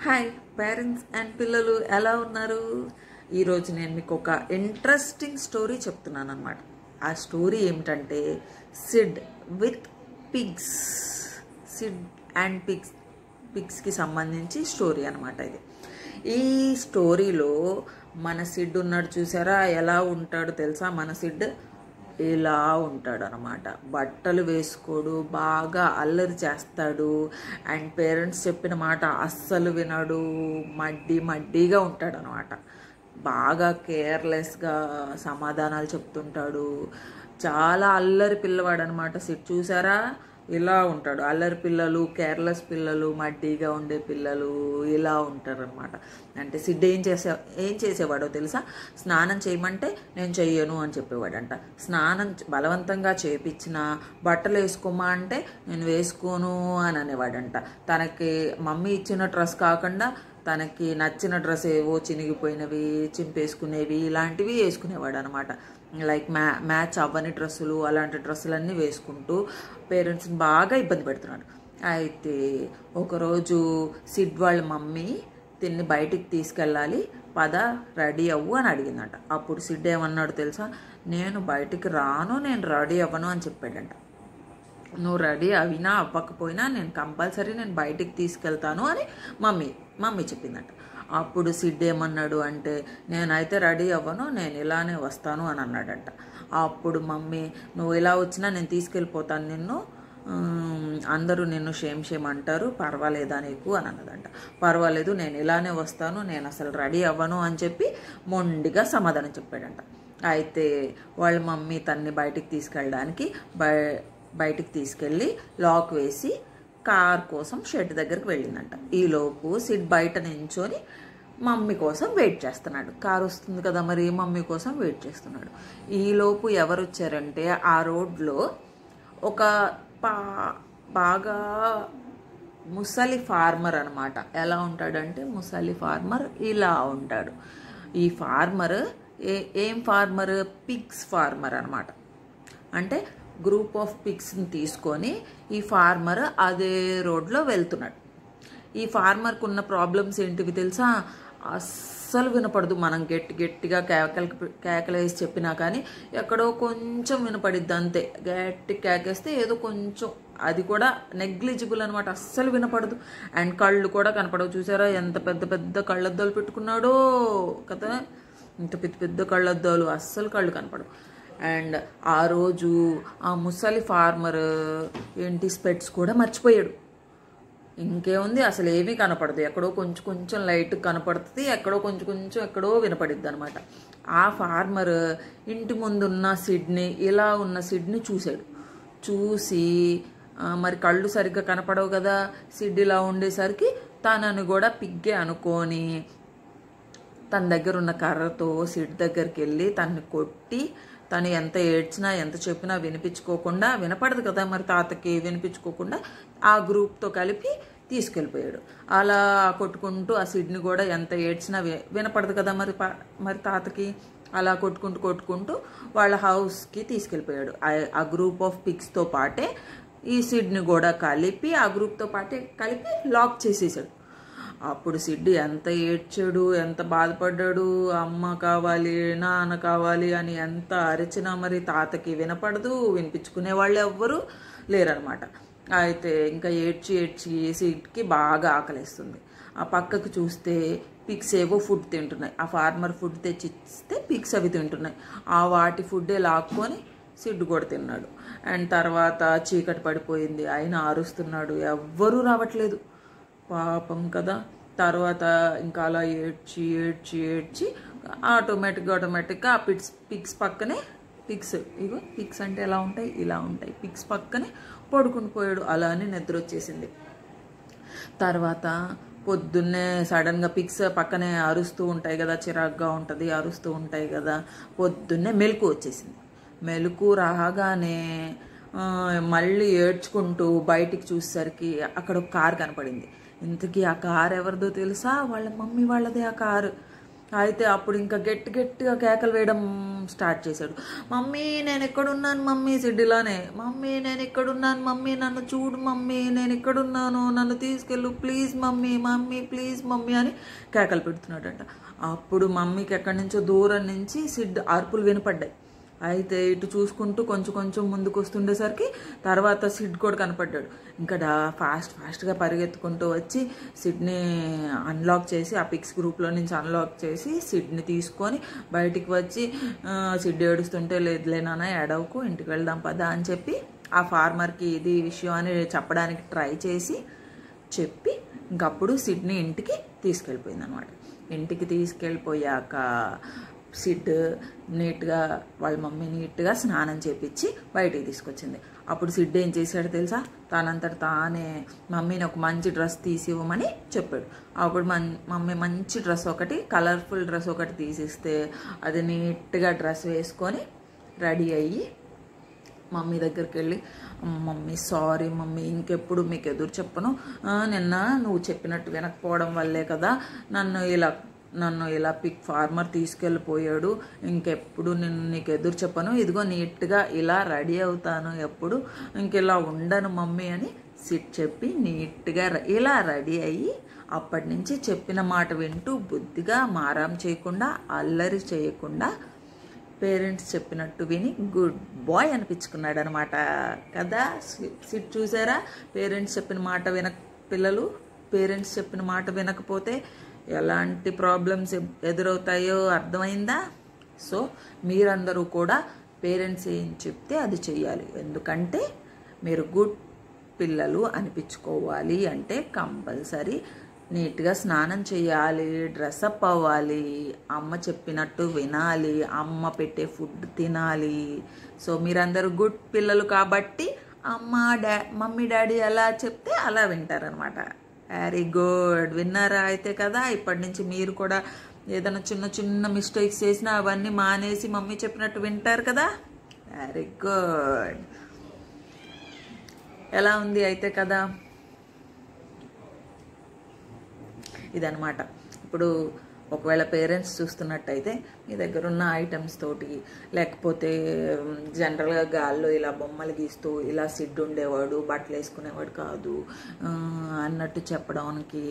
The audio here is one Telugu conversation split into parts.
హాయ్ పేరెంట్స్ అండ్ పిల్లలు ఎలా ఉన్నారు? ఈరోజు నేను మీకు ఒక ఇంట్రెస్టింగ్ స్టోరీ చెప్తున్నాను అనమాట. ఆ స్టోరీ ఏమిటంటే Sid with pigs. Sid and పిగ్స్కి సంబంధించి స్టోరీ అనమాట ఇది. ఈ స్టోరీలో మన సిడ్ ఉన్నాడు, చూసారా? ఎలా ఉంటాడో తెలుసా? మన సిడ్ ఇలా ఉంటాడు అనమాట. బట్టలు వేసుకోడు, బాగా అల్లరి చేస్తాడు, అండ్ పేరెంట్స్ చెప్పిన మాట అస్సలు వినడు, మడ్డీగా ఉంటాడు అనమాట. బాగా కేర్లెస్గా సమాధానాలు చెప్తుంటాడు. చాలా అల్లరి పిల్లవాడు అనమాట సిడ్. చూసారా? ఇలా ఉంటాడు. అల్లరి పిల్లలు, కేర్లెస్ పిల్లలు, మడ్డీగా ఉండే పిల్లలు ఇలా ఉంటారు అనమాట. అంటే సిడ్ ఏం చేసేవాడో తెలుసా? స్నానం చేయమంటే నేను చెయ్యను అని చెప్పేవాడంట. స్నానం బలవంతంగా చేపించిన, బట్టలు వేసుకోమా అంటే నేను వేసుకోను అని అనేవాడంట. తనకి మమ్మీ ఇచ్చిన డ్రెస్ కాకుండా తనకి నచ్చిన డ్రెస్ ఏవో చినిగిపోయినవి, చింపేసుకునేవి, ఇలాంటివి వేసుకునేవాడు అనమాట. లైక్ మ్యాచ్ అవ్వని డ్రెస్సులు, అలాంటి డ్రెస్సులన్నీ వేసుకుంటూ పేరెంట్స్ని బాగా ఇబ్బంది పెడుతున్నాడు. అయితే ఒకరోజు సిడ్ వాళ్ళ మమ్మీ తిన్ని బయటికి తీసుకెళ్ళాలి, పద రెడీ అవ్వు అని అడిగిందంట. అప్పుడు సిడ్ ఏమన్నాడు తెలుసా? నేను బయటికి రాను, నేను రెడీ అవ్వను అని చెప్పాడంట. నువ్వు రెడీ అవినా అవ్వకపోయినా నేను కంపల్సరీ నేను బయటికి తీసుకెళ్తాను అని మమ్మీ చెప్పిందంట. అప్పుడు సిడ్ ఏమన్నాడు అంటే, నేనైతే రెడీ అవ్వను, నేను ఇలానే వస్తాను అని అన్నాడంట. అప్పుడు మమ్మీ, నువ్వు ఇలా వచ్చినా నేను తీసుకెళ్ళిపోతాను నిన్ను, అందరూ నిన్ను షేమ్ అంటారు, పర్వాలేదా నీకు అని అన్నదంట. పర్వాలేదు, నేను ఇలానే వస్తాను, నేను అసలు రెడీ అవ్వను అని చెప్పి మొండిగా సమాధానం చెప్పాడంట. అయితే వాళ్ళ మమ్మీ తన్ని బయటికి తీసుకెళ్ళడానికి బయటికి తీసుకెళ్ళి లాక్ వేసి కార్ కోసం షెడ్ దగ్గరికి వెళ్ళిందంట. ఈలోపు సిడ్ బయట నించొని మమ్మీ కోసం వెయిట్ చేస్తున్నాడు. కారు వస్తుంది కదా, మరి మమ్మీ కోసం వెయిట్ చేస్తున్నాడు. ఈలోపు ఎవరు వచ్చారంటే, ఆ రోడ్లో ఒక బాగా ముసలి ఫార్మర్ అనమాట. ఎలా ఉంటాడంటే, ముసలి ఫార్మర్ ఇలా ఉంటాడు. ఈ ఫార్మర్ ఏం ఫార్మర్? పిగ్స్ ఫార్మర్ అనమాట. అంటే గ్రూప్ ఆఫ్ పిగ్స్ని తీసుకొని ఈ ఫార్మర్ అదే రోడ్లో వెళ్తున్నాడు. ఈ ఫార్మర్కి ఉన్న ప్రాబ్లమ్స్ ఏంటివి తెలుసా? అస్సలు వినపడదు. మనం గట్టిగా కేకలు వేసి చెప్పినా కానీ ఎక్కడో కొంచెం వినపడిద్ది అంతే. గట్టి కేకేస్తే ఏదో కొంచెం, అది కూడా నెగ్లిజిబుల్ అనమాట, అస్సలు వినపడదు. అండ్ కళ్ళు కూడా కనపడవు. చూసారా ఎంత పెద్ద పెద్ద కళ్ళద్దాలు పెట్టుకున్నాడో కదా? ఇంత పెద్ద పెద్ద కళ్ళద్దాలు, అస్సలు కళ్ళు కనపడవు. అండ్ ఆ రోజు ఆ ముసలి ఫార్మర్ ఏంటి, స్పెట్స్ కూడా మర్చిపోయాడు. ఇంకేముంది, అసలు ఏమీ కనపడదు. ఎక్కడో కొంచెం లైట్ కనపడుతుంది, ఎక్కడో కొంచెం ఎక్కడో వినపడిద్ది అనమాట. ఆ ఫార్మర్ ఇంటి ముందున్న సిడ్ని, ఇలా ఉన్న సిడ్ని చూశాడు. చూసి మరి కళ్ళు సరిగ్గా కనపడవు కదా, సిడ్ ఇలా ఉండేసరికి తనని కూడా పిగ్గే అనుకొని తన దగ్గర ఉన్న కర్రతో సిడ్ దగ్గరికి వెళ్ళి తన్ని కొట్టి, తను ఎంత ఏడ్చినా ఎంత చెప్పినా వినిపించుకోకుండా, వినపడదు కదా మరి తాతకి, వినిపించుకోకుండా ఆ గ్రూప్తో కలిపి తీసుకెళ్ళిపోయాడు. అలా కొట్టుకుంటూ ఆ సిడ్ని కూడా ఎంత ఏడ్చినా వినపడదు కదా మరి తాతకి. అలా కొట్టుకుంటూ వాళ్ళ హౌస్కి తీసుకెళ్ళిపోయాడు. ఆ గ్రూప్ ఆఫ్ పిగ్స్తో పాటే ఈ సిడ్ని కూడా కలిపి ఆ గ్రూప్తో పాటే కలిపి లాక్ చేసేసాడు. అప్పుడు సిడ్ ఎంత ఏడ్చాడు, ఎంత బాధపడ్డాడు. అమ్మ కావాలి, నాన్న కావాలి అని ఎంత అరిచినా మరి తాతకి వినపడదు, వినిపించుకునే వాళ్ళు ఎవ్వరూ లేరనమాట. అయితే ఇంకా ఏడ్చి సిడ్కి బాగా ఆకలిస్తుంది. ఆ పక్కకు చూస్తే పిగ్స్ ఏవో ఫుడ్ తింటున్నాయి. ఆ ఫార్మర్ ఫుడ్ తెచ్చిస్తే పిగ్స్ అవి తింటున్నాయి. ఆ వాటి ఫుడ్డే లాక్కొని సిడ్ కూడా తిన్నాడు. అండ్ తర్వాత చీకటి పడిపోయింది, అయినా అరుస్తున్నాడు, ఎవ్వరూ రావట్లేదు. పాపం కదా. తర్వాత ఇంకా అలా ఏడ్చి ఆటోమేటిక్గా ఆ పిగ్స్ పక్కనే పిగ్స్ అంటే ఎలా ఉంటాయి, ఇలా ఉంటాయి. పిగ్స్ పక్కనే పడుకుని పోయాడు. అలానే నిద్ర వచ్చేసింది. తర్వాత పొద్దున్నే సడన్గా పిగ్స్ పక్కనే అరుస్తూ ఉంటాయి కదా, చిరాగ్గా ఉంటుంది, అరుస్తూ ఉంటాయి కదా. పొద్దున్నే మెలకు వచ్చేసింది. మెలకు రాగానే మళ్ళీ ఏడ్చుకుంటూ బయటికి చూసేసరికి అక్కడ ఒక కారు కనపడింది. ఇంతకీ ఆ కారు ఎవరిదో తెలుసా? వాళ్ళ మమ్మీ వాళ్ళదే ఆ కారు. అయితే అప్పుడు ఇంకా గట్టిగా కేకలు వేయడం స్టార్ట్ చేశాడు. మమ్మీ నేను ఎక్కడున్నాను మమ్మీ, సిడ్డిలానే, మమ్మీ నేను ఎక్కడున్నాను మమ్మీ, నన్ను చూడు మమ్మీ, నేను ఎక్కడున్నాను, నన్ను తీసుకెళ్ళు please mummy, mummy please mummy అని కేకలు పెడుతున్నాడంట. అప్పుడు మమ్మీకి ఎక్కడి నుంచో దూరం నుంచి సిడ్ అరుపులు వినపడ్డాయి. అయితే ఇటు చూసుకుంటూ కొంచెం ముందుకు వస్తుండేసరికి తర్వాత సిడ్ కూడా కనపడ్డాడు. ఇంకా ఫాస్ట్గా పరిగెత్తుకుంటూ వచ్చి సిడ్ని అన్లాక్ చేసి, ఆ పిక్స్ గ్రూప్లో నుంచి అన్లాక్ చేసి సిడ్ని తీసుకొని బయటికి వచ్చి, సిడ్ ఏడుస్తుంటే లేదులే నాన్న ఏడవకు, ఇంటికి వెళ్దాం పదా అని చెప్పి ఆ ఫార్మర్కి ఇది విషయం అని చెప్పడానికి ట్రై చేసి చెప్పి ఇంకప్పుడు సిడ్ని ఇంటికి తీసుకెళ్ళిపోయింది అనమాట. ఇంటికి తీసుకెళ్ళిపోయాక సిడ్ నీట్గా వాళ్ళ మమ్మీ నీట్గా స్నానం చేపించి బయటికి తీసుకొచ్చింది. అప్పుడు సిడ్ ఏం చేశాడు తెలుసా, తనంతట తానే మమ్మీని ఒక మంచి డ్రెస్ తీసివ్వమని చెప్పాడు. అప్పుడు మమ్మీ మంచి డ్రెస్ ఒకటి, కలర్ఫుల్ డ్రెస్ ఒకటి తీసిస్తే అది నీట్గా డ్రెస్ వేసుకొని రెడీ అయ్యి మమ్మీ దగ్గరికి వెళ్ళి, మమ్మీ సారీ మమ్మీ, ఇంకెప్పుడు మీకు ఎదురు చెప్పను, నిన్న నువ్వు చెప్పినట్టు వినకపోవడం వల్లే కదా నన్ను ఇలా పిక్ ఫార్మర్ తీసుకెళ్ళిపోయాడు, ఇంకెప్పుడు నేను నీకు ఎదురు చెప్పను, ఇదిగో నీట్గా ఇలా రెడీ అవుతాను, ఎప్పుడు ఇంకెలా ఉండను మమ్మీ అని సిట్ చెప్పి నీట్గా ఇలా రెడీ అయ్యి అప్పటి నుంచి చెప్పిన మాట వింటూ బుద్ధిగా మారం చేయకుండా అల్లరి చేయకుండా పేరెంట్స్ చెప్పినట్టు విని గుడ్ బాయ్ అనిపించుకున్నాడు అనమాట కదా. సిట్ చూసారా, పేరెంట్స్ చెప్పిన మాట వినకపోతే ఎలాంటి ప్రాబ్లమ్స్ ఎదురవుతాయో అర్థమైందా? సో మీరందరూ కూడా పేరెంట్స్ ఏం చెప్తే అది చెయ్యాలి. ఎందుకంటే మీరు గుడ్ పిల్లలు అనిపించుకోవాలి అంటే కంపల్సరీ నీట్గా స్నానం చేయాలి, డ్రెస్అప్ అవ్వాలి, అమ్మ చెప్పినట్టు వినాలి, అమ్మ పెట్టే ఫుడ్ తినాలి. సో మీరందరూ గుడ్ పిల్లలు కాబట్టి మమ్మీ డాడీ ఎలా చెప్తే అలా వింటారనమాట. వెరీ గుడ్, విన్నారా అయితే కదా. ఇప్పటి నుంచి మీరు కూడా ఏదైనా చిన్న మిస్టేక్స్ చేసినా అవన్నీ మానేసి మమ్మీ చెప్పినట్టు వింటారు కదా. Very good. ఎలా ఉంది అయితే కదా. ఇదనమాట. ఇప్పుడు ఒకవేళ పేరెంట్స్ చూస్తున్నట్టయితే మీ దగ్గర ఉన్న ఐటమ్స్ తోటి, లేకపోతే జనరల్గా గాల్లో ఇలా బొమ్మలు గీస్తూ ఇలా సిడ్ ఉండేవాడు, బట్టలు వేసుకునేవాడు కాదు అన్నట్టు చెప్పడానికి,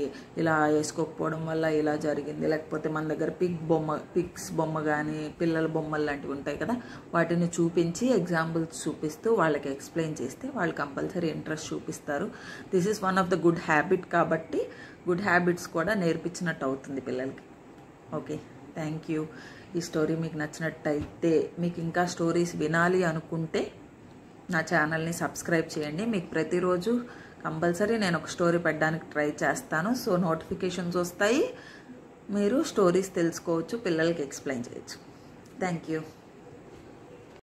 ఇలా వేసుకోకపోవడం వల్ల ఇలా జరిగింది, లేకపోతే మన దగ్గర పిక్స్ బొమ్మ కానీ పిల్లల బొమ్మలు లాంటివి ఉంటాయి కదా, వాటిని చూపించి ఎగ్జాంపుల్స్ చూపిస్తూ వాళ్ళకి ఎక్స్ప్లెయిన్ చేస్తే వాళ్ళు కంపల్సరీ ఇంట్రెస్ట్ చూపిస్తారు. This is one of the good habit. కాబట్టి గుడ్ హ్యాబిట్స్ కూడా నేర్పించినట్టు అవుతుంది పిల్లలకి. Okay, thank you. ఈ స్టోరీ మీకు నచ్చినట్టయితే, మీకు ఇంకా స్టోరీస్ వినాలి అనుకుంటే నా ఛానల్ని సబ్స్క్రైబ్ చేయండి. మీకు ప్రతిరోజు కంపల్సరీ నేను ఒక స్టోరీ పెట్టడానికి ట్రై చేస్తాను. సో నోటిఫికేషన్స్ వస్తాయి, మీరు స్టోరీస్ తెలుసుకోవచ్చు, పిల్లలకి ఎక్స్ప్లెయిన్ చేయొచ్చు. Thank you.